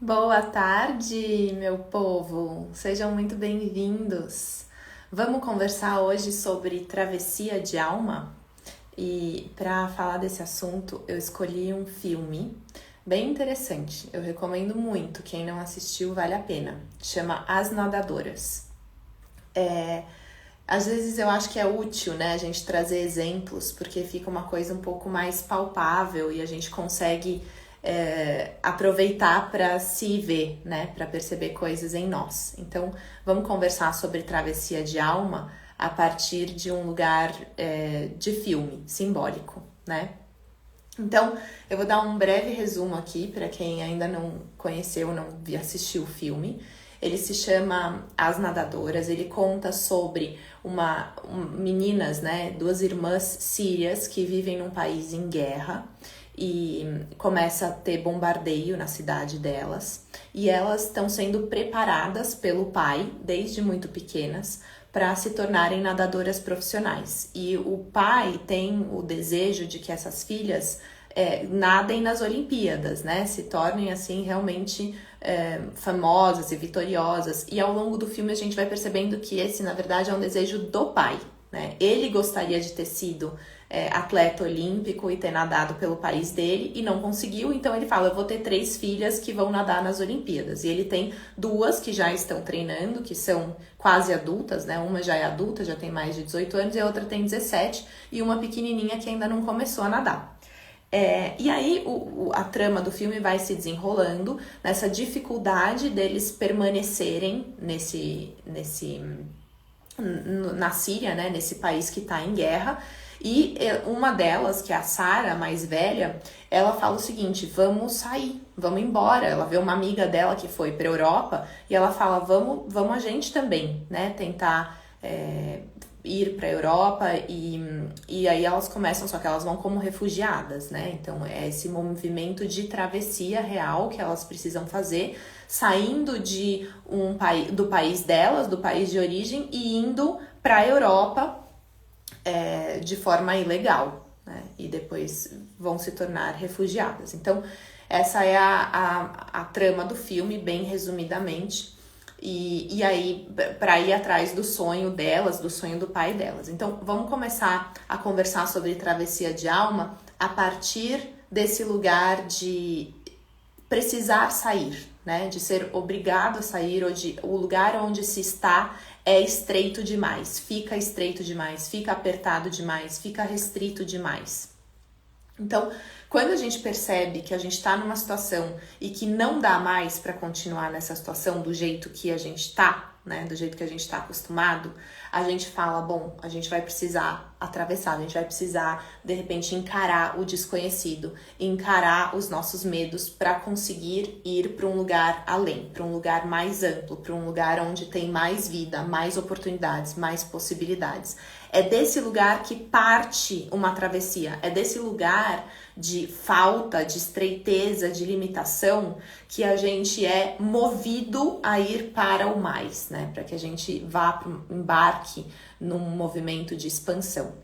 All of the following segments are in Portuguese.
Boa tarde, meu povo! Sejam muito bem-vindos! Vamos conversar hoje sobre travessia de alma? E para falar desse assunto, eu escolhi um filme bem interessante. Eu recomendo muito, quem não assistiu vale a pena. Chama As Nadadoras. Às vezes eu acho que é útil, né, a gente trazer exemplos, porque fica uma coisa um pouco mais palpável e a gente consegue aproveitar para se ver, né, para perceber coisas em nós. Então, vamos conversar sobre travessia de alma a partir de um lugar de filme simbólico, né? Então, eu vou dar um breve resumo aqui para quem ainda não conheceu, não assistiu o filme. Ele se chama As Nadadoras. Ele conta sobre meninas, né, duas irmãs sírias que vivem num país em guerra e começa a ter bombardeio na cidade delas. E elas estão sendo preparadas pelo pai, desde muito pequenas, para se tornarem nadadoras profissionais. E o pai tem o desejo de que essas filhas nadem nas Olimpíadas, né? Se tornem, assim, realmente famosas e vitoriosas. E ao longo do filme a gente vai percebendo que esse, na verdade, é um desejo do pai, né? Ele gostaria de ter sido atleta olímpico e ter nadado pelo país dele e não conseguiu, então ele fala, eu vou ter 3 filhas que vão nadar nas Olimpíadas. E ele tem 2 que já estão treinando, que são quase adultas, né? Uma já é adulta, já tem mais de 18 anos, e a outra tem 17, e uma pequenininha que ainda não começou a nadar. E aí a trama do filme vai se desenrolando nessa dificuldade deles permanecerem na Síria, né, nesse país que está em guerra. E uma delas, que é a Sara, mais velha, ela fala o seguinte, vamos sair, vamos embora. Ela vê uma amiga dela que foi para a Europa e ela fala, vamos a gente também, né, tentar ir para a Europa e aí elas começam, só que elas vão como refugiadas, né? Então é esse movimento de travessia real que elas precisam fazer, saindo do país delas, do país de origem, e indo para a Europa de forma ilegal, né? E depois vão se tornar refugiadas. Então essa é a trama do filme, bem resumidamente. E aí, para ir atrás do sonho delas, do sonho do pai delas. Então, vamos começar a conversar sobre travessia de alma a partir desse lugar de precisar sair, né? De ser obrigado a sair, ou o lugar onde se está é estreito demais, fica apertado demais, fica restrito demais. Então, quando a gente percebe que a gente está numa situação e que não dá mais para continuar nessa situação do jeito que a gente está, né, do jeito que a gente está acostumado, a gente fala, bom, a gente vai precisar atravessar, a gente vai precisar, de repente, encarar o desconhecido, encarar os nossos medos para conseguir ir para um lugar além, para um lugar mais amplo, para um lugar onde tem mais vida, mais oportunidades, mais possibilidades. É desse lugar que parte uma travessia, é desse lugar de falta, de estreiteza, de limitação, que a gente é movido a ir para o mais, né? Para que a gente embarque num movimento de expansão.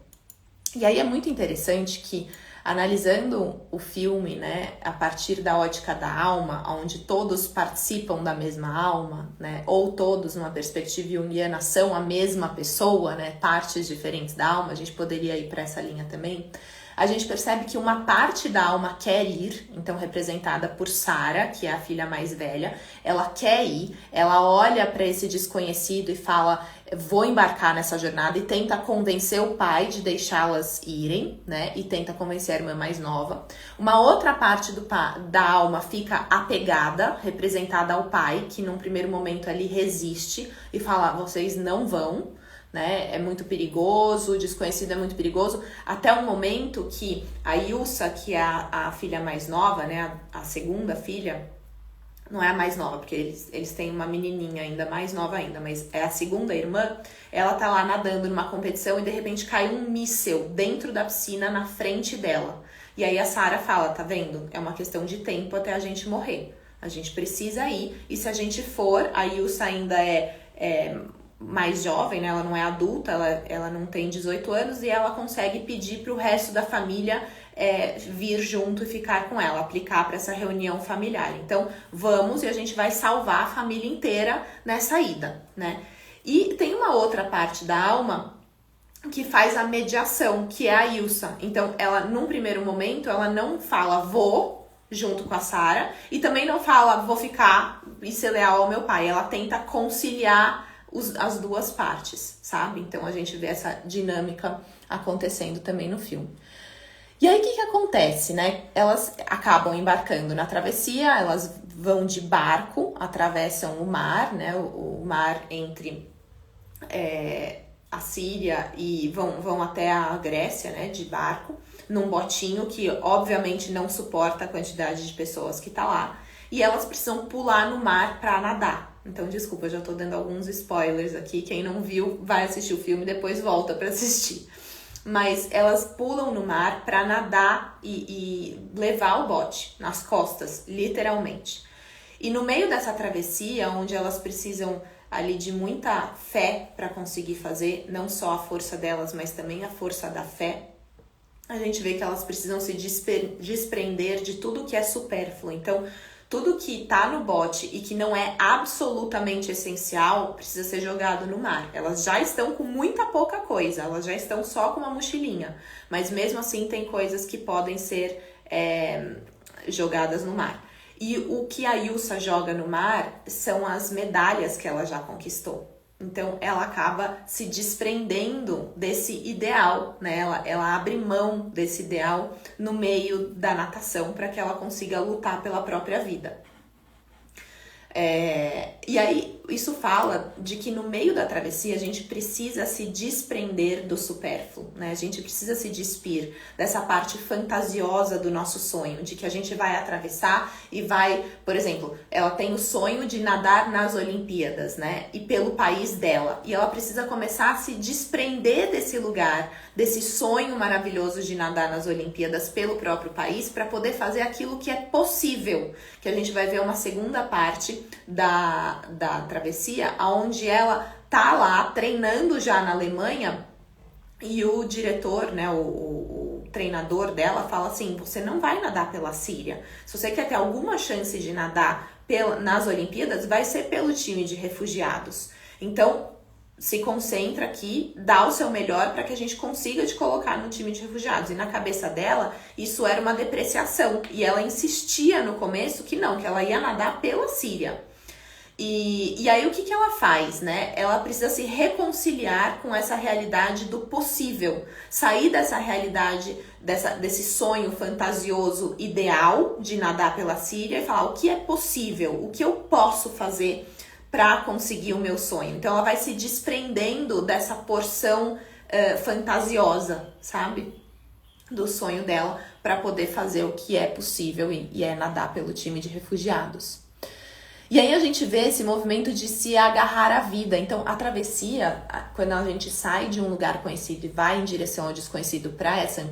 E aí é muito interessante que, analisando o filme, né, a partir da ótica da alma, onde todos participam da mesma alma, né, ou todos numa perspectiva junguiana são a mesma pessoa, né, partes diferentes da alma, a gente poderia ir para essa linha também. A gente percebe que uma parte da alma quer ir, então representada por Sara, que é a filha mais velha, ela quer ir, ela olha para esse desconhecido e fala, vou embarcar nessa jornada, e tenta convencer o pai de deixá-las irem, né, e tenta convencer a irmã mais nova. Uma outra parte da alma fica apegada, representada ao pai, que num primeiro momento ali resiste e fala, vocês não vão, né? É muito perigoso, o desconhecido é muito perigoso, até o momento que a Ilsa, que é a filha mais nova, né? A segunda filha, não é a mais nova, porque eles têm uma menininha ainda mais nova ainda, mas é a segunda irmã, ela tá lá nadando numa competição e de repente cai um míssel dentro da piscina na frente dela. E aí a Sara fala, tá vendo? É uma questão de tempo até a gente morrer. A gente precisa ir, e se a gente for, a Ilsa ainda é mais jovem, né? Ela não é adulta, ela não tem 18 anos, e ela consegue pedir para o resto da família vir junto e ficar com ela, aplicar para essa reunião familiar. Então, vamos e a gente vai salvar a família inteira nessa ida, né? E tem uma outra parte da alma que faz a mediação, que é a Ilsa. Então, ela, num primeiro momento, ela não fala vou junto com a Sarah e também não fala vou ficar e ser leal ao meu pai. Ela tenta conciliar as duas partes, sabe? Então, a gente vê essa dinâmica acontecendo também no filme. E aí, o que acontece, né? Elas acabam embarcando na travessia, elas vão de barco, atravessam o mar, né? O mar entre a Síria e vão até a Grécia, né? De barco, num botinho que, obviamente, não suporta a quantidade de pessoas que tá lá. E elas precisam pular no mar para nadar. Então, desculpa, eu já tô dando alguns spoilers aqui. Quem não viu, vai assistir o filme e depois volta para assistir. Mas elas pulam no mar para nadar e levar o bote nas costas, literalmente. E no meio dessa travessia, onde elas precisam ali de muita fé para conseguir fazer, não só a força delas, mas também a força da fé, a gente vê que elas precisam se desprender de tudo que é supérfluo. Então, tudo que tá no bote e que não é absolutamente essencial precisa ser jogado no mar. Elas já estão com muita pouca coisa, elas já estão só com uma mochilinha. Mas mesmo assim tem coisas que podem ser jogadas no mar. E o que a Ilsa joga no mar são as medalhas que ela já conquistou. Então, ela acaba se desprendendo desse ideal, né? Ela abre mão desse ideal no meio da natação para que ela consiga lutar pela própria vida. E aí, isso fala de que no meio da travessia a gente precisa se desprender do supérfluo, né? A gente precisa se despir dessa parte fantasiosa do nosso sonho, de que a gente vai atravessar e vai, por exemplo, ela tem o sonho de nadar nas Olimpíadas, né? E pelo país dela. E ela precisa começar a se desprender desse lugar, desse sonho maravilhoso de nadar nas Olimpíadas pelo próprio país, para poder fazer aquilo que é possível, que a gente vai ver uma segunda parte da travessia, onde ela tá lá treinando já na Alemanha e o diretor, né, o treinador dela fala assim, você não vai nadar pela Síria, se você quer ter alguma chance de nadar nas Olimpíadas, vai ser pelo time de refugiados, então se concentra aqui, dá o seu melhor para que a gente consiga te colocar no time de refugiados. E na cabeça dela, isso era uma depreciação. E ela insistia no começo que não, que ela ia nadar pela Síria. E aí o que ela faz, né? Ela precisa se reconciliar com essa realidade do possível. Sair dessa realidade, desse sonho fantasioso ideal de nadar pela Síria e falar o que é possível, o que eu posso fazer para conseguir o meu sonho. Então ela vai se desprendendo dessa porção fantasiosa, sabe? Do sonho dela para poder fazer o que é possível e é nadar pelo time de refugiados. E aí a gente vê esse movimento de se agarrar à vida. Então a travessia, quando a gente sai de um lugar conhecido e vai em direção ao desconhecido para essa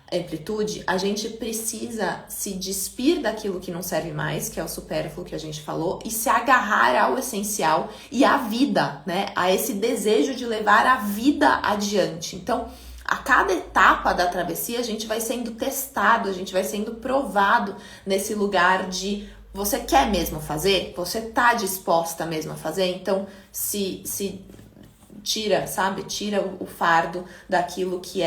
amplitude, a gente precisa se despir daquilo que não serve mais, que é o supérfluo que a gente falou, e se agarrar ao essencial e à vida, né? A esse desejo de levar a vida adiante. Então, a cada etapa da travessia, a gente vai sendo testado, a gente vai sendo provado nesse lugar de você quer mesmo fazer? Você tá disposta mesmo a fazer? Então, se tira, sabe? Tira o fardo daquilo que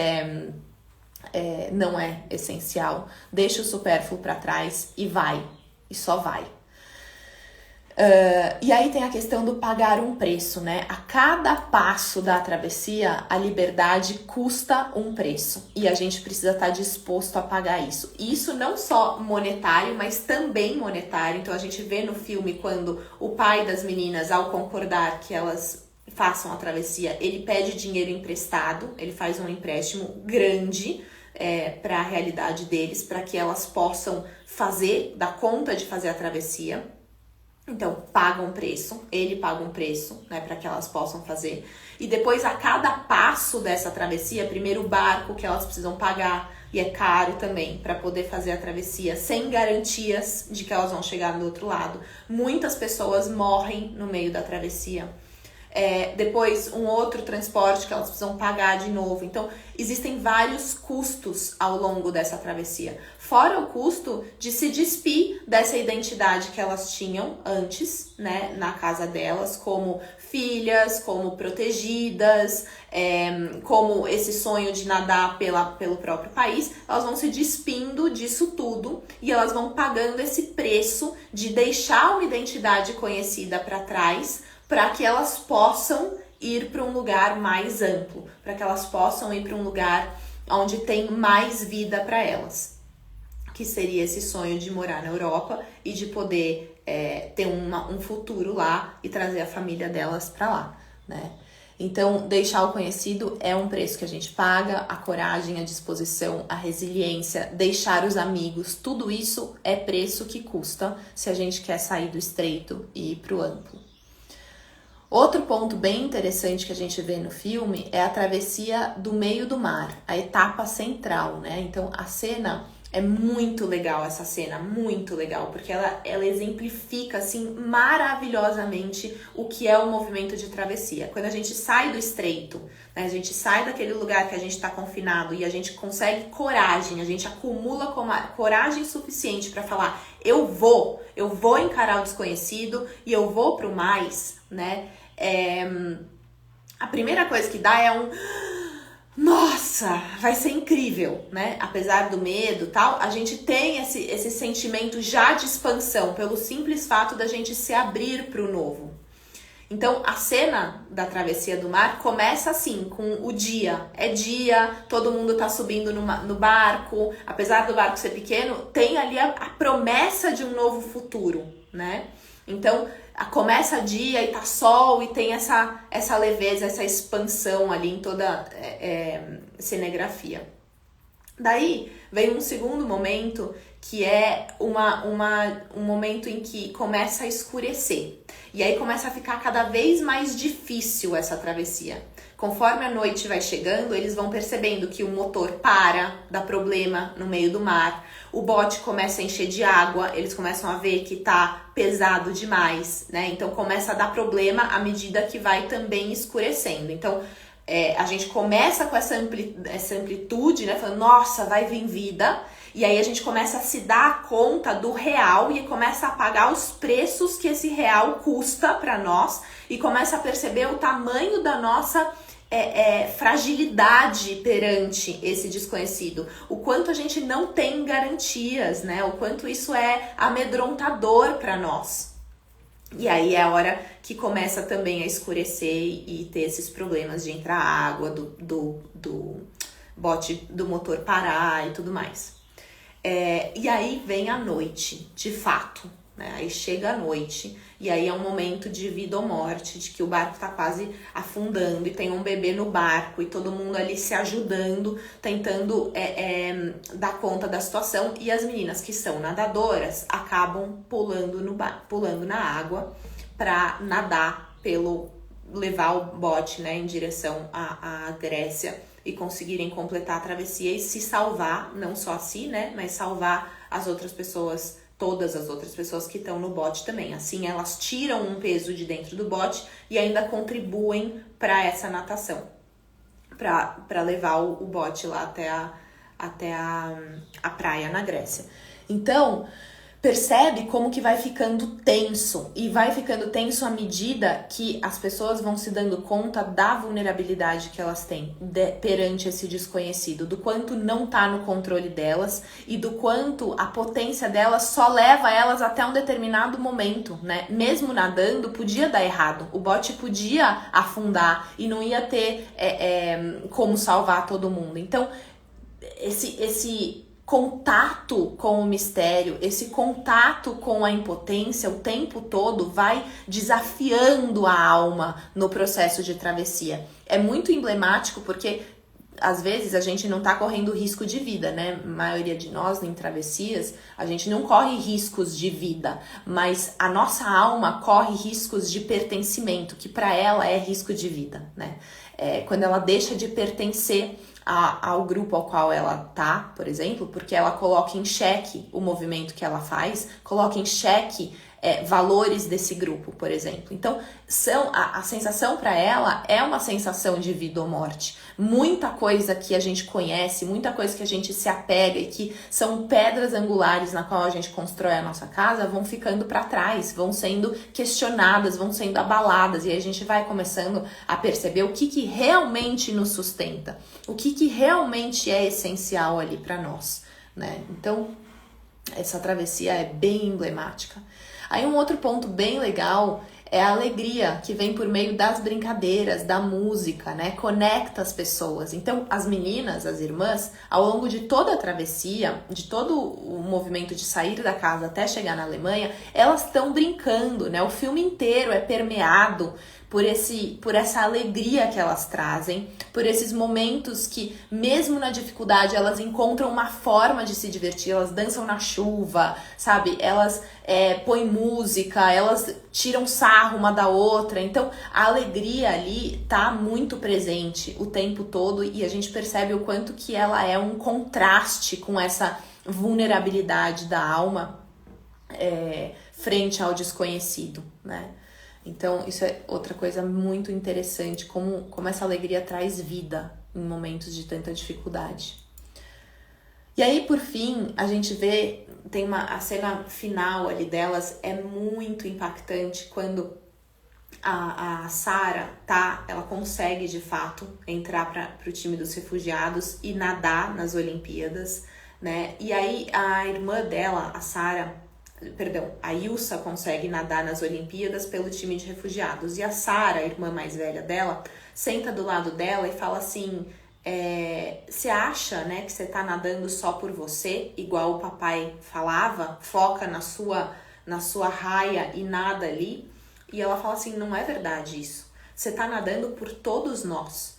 não é essencial, deixa o supérfluo para trás e vai, e só vai. E aí tem a questão do pagar um preço, né? A cada passo da travessia, a liberdade custa um preço e a gente precisa estar disposto a pagar isso. E isso não só monetário, mas também monetário. Então a gente vê no filme quando o pai das meninas, ao concordar que elas façam a travessia, ele pede dinheiro emprestado, ele faz um empréstimo grande para a realidade deles, para que elas possam dar conta de fazer a travessia. Então, paga um preço, ele paga um preço, né, para que elas possam fazer. E depois, a cada passo dessa travessia, primeiro o barco que elas precisam pagar, e é caro também, para poder fazer a travessia, sem garantias de que elas vão chegar do outro lado. Muitas pessoas morrem no meio da travessia. depois um outro transporte que elas precisam pagar de novo. Então, existem vários custos ao longo dessa travessia. Fora o custo de se despir dessa identidade que elas tinham antes, né, na casa delas, como filhas, como protegidas, como esse sonho de nadar pelo próprio país. Elas vão se despindo disso tudo e elas vão pagando esse preço de deixar uma identidade conhecida para trás, para que elas possam ir para um lugar mais amplo, para que elas possam ir para um lugar onde tem mais vida para elas, que seria esse sonho de morar na Europa e de poder ter um futuro lá e trazer a família delas para lá, né? Então, deixar o conhecido é um preço que a gente paga, a coragem, a disposição, a resiliência, deixar os amigos, tudo isso é preço que custa se a gente quer sair do estreito e ir para o amplo. Outro ponto bem interessante que a gente vê no filme é a travessia do meio do mar, a etapa central, né? Então, a cena é muito legal, essa cena, muito legal, porque ela exemplifica, assim, maravilhosamente o que é o movimento de travessia. Quando a gente sai do estreito, né, a gente sai daquele lugar que a gente está confinado e a gente consegue coragem, a gente acumula coragem suficiente para falar, eu vou encarar o desconhecido e eu vou pro mais, né? A primeira coisa que dá é nossa, vai ser incrível, né? Apesar do medo e tal, a gente tem esse sentimento já de expansão, pelo simples fato da gente se abrir para o novo. Então, a cena da travessia do mar começa assim, com o dia. É dia, todo mundo tá subindo no barco. Apesar do barco ser pequeno, tem ali a promessa de um novo futuro, né? Então, começa dia e tá sol e tem essa leveza, essa expansão ali em toda a cinegrafia. Daí vem um segundo momento que é um momento em que começa a escurecer. E aí começa a ficar cada vez mais difícil essa travessia. Conforme a noite vai chegando, eles vão percebendo que o motor para, dá problema no meio do mar. O bote começa a encher de água, eles começam a ver que tá pesado demais, né? Então começa a dar problema à medida que vai também escurecendo. Então a gente começa com essa amplitude, né? Falando, nossa, vai vir vida. E aí a gente começa a se dar conta do real e começa a pagar os preços que esse real custa para nós e começa a perceber o tamanho da nossa fragilidade perante esse desconhecido. O quanto a gente não tem garantias, né? O quanto isso é amedrontador para nós. E aí é a hora que começa também a escurecer e ter esses problemas de entrar água, do bote, do motor parar e tudo mais. E aí vem a noite, de fato, né? Aí chega a noite e aí é um momento de vida ou morte, de que o barco tá quase afundando e tem um bebê no barco e todo mundo ali se ajudando, tentando dar conta da situação, e as meninas que são nadadoras acabam pulando na água para nadar levar o bote, né, em direção à Grécia e conseguirem completar a travessia e se salvar, não só a si, né, mas salvar as outras pessoas, todas as outras pessoas que estão no bote também. Assim, elas tiram um peso de dentro do bote e ainda contribuem para essa natação, para levar o bote lá até a praia na Grécia. Então, percebe como que vai ficando tenso, e vai ficando tenso à medida que as pessoas vão se dando conta da vulnerabilidade que elas têm perante esse desconhecido, do quanto não tá no controle delas e do quanto a potência delas só leva elas até um determinado momento, né? Mesmo nadando, podia dar errado, o bote podia afundar e não ia ter como salvar todo mundo. Então, esse contato com o mistério, esse contato com a impotência o tempo todo vai desafiando a alma no processo de travessia. É muito emblemático porque às vezes a gente não tá correndo risco de vida, né? A maioria de nós em travessias, a gente não corre riscos de vida, mas a nossa alma corre riscos de pertencimento, que para ela é risco de vida, né? Quando ela deixa de pertencer ao grupo ao qual ela tá, por exemplo, porque ela coloca em xeque o movimento que ela faz, coloca em xeque valores desse grupo, por exemplo. Então, a sensação para ela é uma sensação de vida ou morte. Muita coisa que a gente conhece, muita coisa que a gente se apega e que são pedras angulares na qual a gente constrói a nossa casa, vão ficando para trás, vão sendo questionadas, vão sendo abaladas, e aí a gente vai começando a perceber o que realmente nos sustenta, o que realmente é essencial ali para nós, né? Então, essa travessia é bem emblemática. Aí um outro ponto bem legal é a alegria que vem por meio das brincadeiras, da música, né? Conecta as pessoas. Então, as meninas, as irmãs, ao longo de toda a travessia, de todo o movimento de sair da casa até chegar na Alemanha, elas estão brincando, né? O filme inteiro é permeado por essa alegria que elas trazem, por esses momentos que, mesmo na dificuldade, elas encontram uma forma de se divertir, elas dançam na chuva, sabe? Elas põem música, elas tiram sarro uma da outra. Então, a alegria ali tá muito presente o tempo todo e a gente percebe o quanto que ela é um contraste com essa vulnerabilidade da alma frente ao desconhecido, né? Então, isso é outra coisa muito interessante, como essa alegria traz vida em momentos de tanta dificuldade. E aí, por fim, a gente vê, a cena final ali delas é muito impactante quando a Sarah, ela consegue, de fato, entrar para o time dos refugiados e nadar nas Olimpíadas, né? E aí, a irmã dela, a Ilsa consegue nadar nas Olimpíadas pelo time de refugiados. E a Sarah, a irmã mais velha dela, senta do lado dela e fala assim, você acha, né, que você tá nadando só por você, igual o papai falava, foca na sua raia e nada ali? E ela fala assim, não é verdade isso. Você tá nadando por todos nós.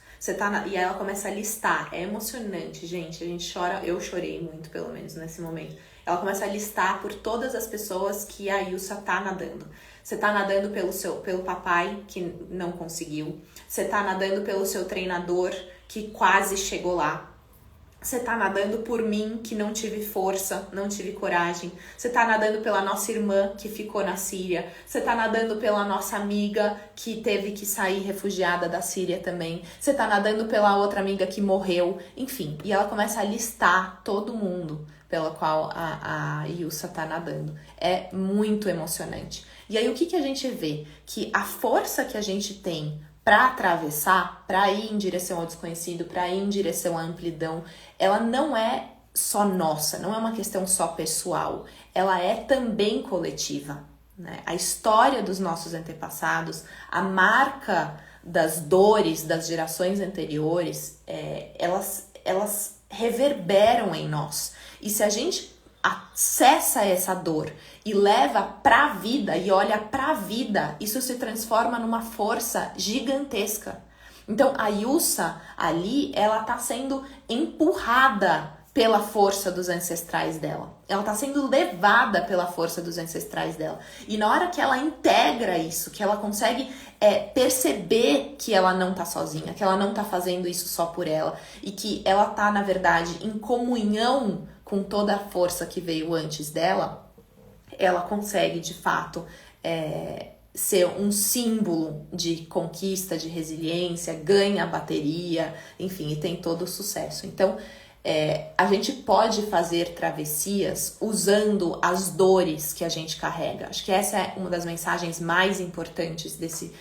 E ela começa a listar. É emocionante, gente. A gente chora. Eu chorei muito, pelo menos, nesse momento. Ela começa a listar por todas as pessoas que a Ilsa tá nadando. Você tá nadando pelo papai, que não conseguiu. Você tá nadando pelo seu treinador, que quase chegou lá. Você tá nadando por mim, que não tive força, não tive coragem. Você tá nadando pela nossa irmã, que ficou na Síria. Você tá nadando pela nossa amiga, que teve que sair refugiada da Síria também. Você tá nadando pela outra amiga que morreu. Enfim, e ela começa a listar todo mundo pela qual a Ilsa tá nadando. É muito emocionante. E aí, o que a gente vê? Que a força que a gente tem para atravessar, para ir em direção ao desconhecido, para ir em direção à amplidão, ela não é só nossa, não é uma questão só pessoal, ela é também coletiva, né? A história dos nossos antepassados, a marca das dores das gerações anteriores, elas reverberam em nós. E se a gente acessa essa dor e leva pra vida e olha pra vida, isso se transforma numa força gigantesca. Então a Ilsa ali, ela tá sendo empurrada pela força dos ancestrais dela. Ela tá sendo levada pela força dos ancestrais dela. E na hora que ela integra isso, que ela consegue perceber que ela não tá sozinha, que ela não tá fazendo isso só por ela, e que ela tá, na verdade, em comunhão com toda a força que veio antes dela, ela consegue, de fato, ser um símbolo de conquista, de resiliência, ganha a bateria, enfim, e tem todo o sucesso. Então, a gente pode fazer travessias usando as dores que a gente carrega. Acho que essa é uma das mensagens mais importantes desse...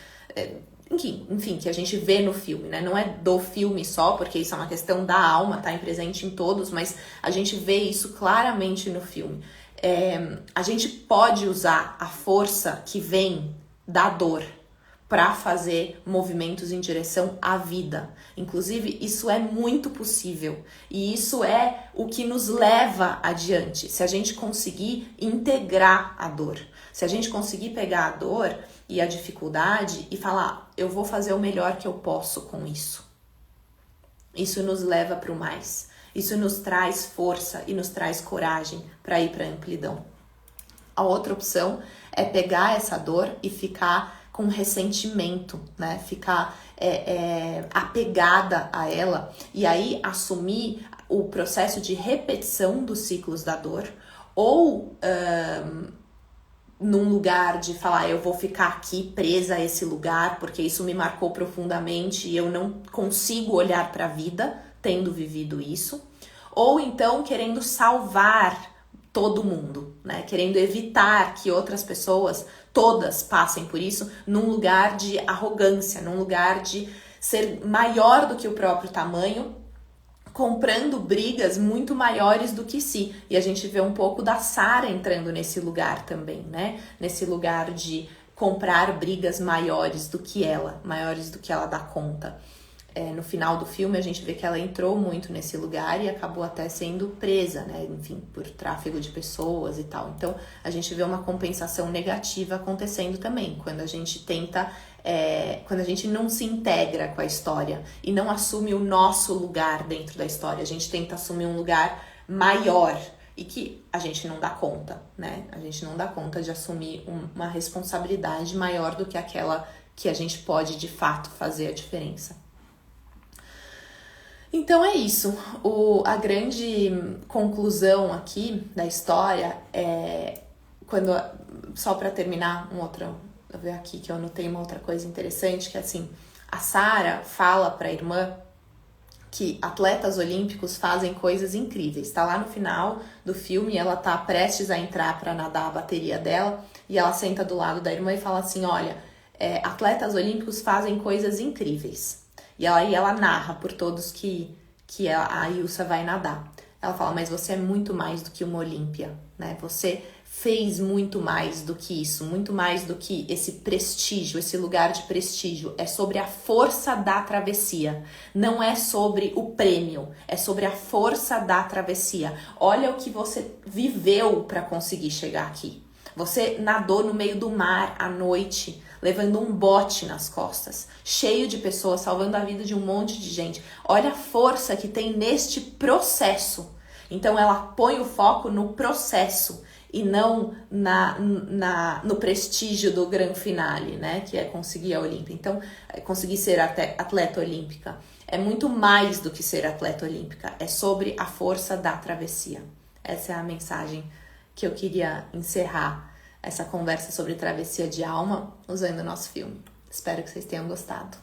enfim, que a gente vê no filme, né? Não é do filme só, porque isso é uma questão da alma, tá presente em todos, mas a gente vê isso claramente no filme. A gente pode usar a força que vem da dor para fazer movimentos em direção à vida. Inclusive, isso é muito possível. E isso é o que nos leva adiante, se a gente conseguir integrar a dor. Se a gente conseguir pegar a dor e a dificuldade e falar, eu vou fazer o melhor que eu posso com isso. Isso nos leva para o mais. Isso nos traz força e nos traz coragem para ir para a amplidão. A outra opção é pegar essa dor e ficar com ressentimento, né? Ficar apegada a ela e aí assumir o processo de repetição dos ciclos da dor ou num lugar de falar, eu vou ficar aqui presa a esse lugar porque isso me marcou profundamente e eu não consigo olhar para a vida tendo vivido isso, ou então querendo salvar todo mundo, né? Querendo evitar que outras pessoas, todas, passem por isso num lugar de arrogância, num lugar de ser maior do que o próprio tamanho, comprando brigas muito maiores do que si. E a gente vê um pouco da Sarah entrando nesse lugar também, né? Nesse lugar de comprar brigas maiores do que ela dá conta. No final do filme a gente vê que ela entrou muito nesse lugar e acabou até sendo presa, né? Enfim, por tráfego de pessoas e tal. Então a gente vê uma compensação negativa acontecendo também, quando a gente tenta, quando a gente não se integra com a história e não assume o nosso lugar dentro da história. A gente tenta assumir um lugar maior e que a gente não dá conta, né? A gente não dá conta de assumir uma responsabilidade maior do que aquela que a gente pode de fato fazer a diferença. Então é isso, a grande conclusão aqui da história é, só para terminar, vou ver aqui que eu anotei uma outra coisa interessante, que é assim, a Sarah fala para a irmã que atletas olímpicos fazem coisas incríveis, tá lá no final do filme, ela tá prestes a entrar para nadar a bateria dela, e ela senta do lado da irmã e fala assim, olha, atletas olímpicos fazem coisas incríveis. E ela narra por todos que a Ilsa vai nadar. Ela fala, mas você é muito mais do que uma Olímpia, né? Você fez muito mais do que isso, muito mais do que esse prestígio, esse lugar de prestígio. É sobre a força da travessia, não é sobre o prêmio, é sobre a força da travessia. Olha o que você viveu para conseguir chegar aqui. Você nadou no meio do mar à noite, levando um bote nas costas, cheio de pessoas, salvando a vida de um monte de gente. Olha a força que tem neste processo. Então ela põe o foco no processo e não no prestígio do grande finale, né? Que é conseguir a Olímpia. Então, conseguir ser atleta olímpica é muito mais do que ser atleta olímpica. É sobre a força da travessia. Essa é a mensagem que eu queria encerrar essa conversa sobre travessia de alma usando o nosso filme. Espero que vocês tenham gostado.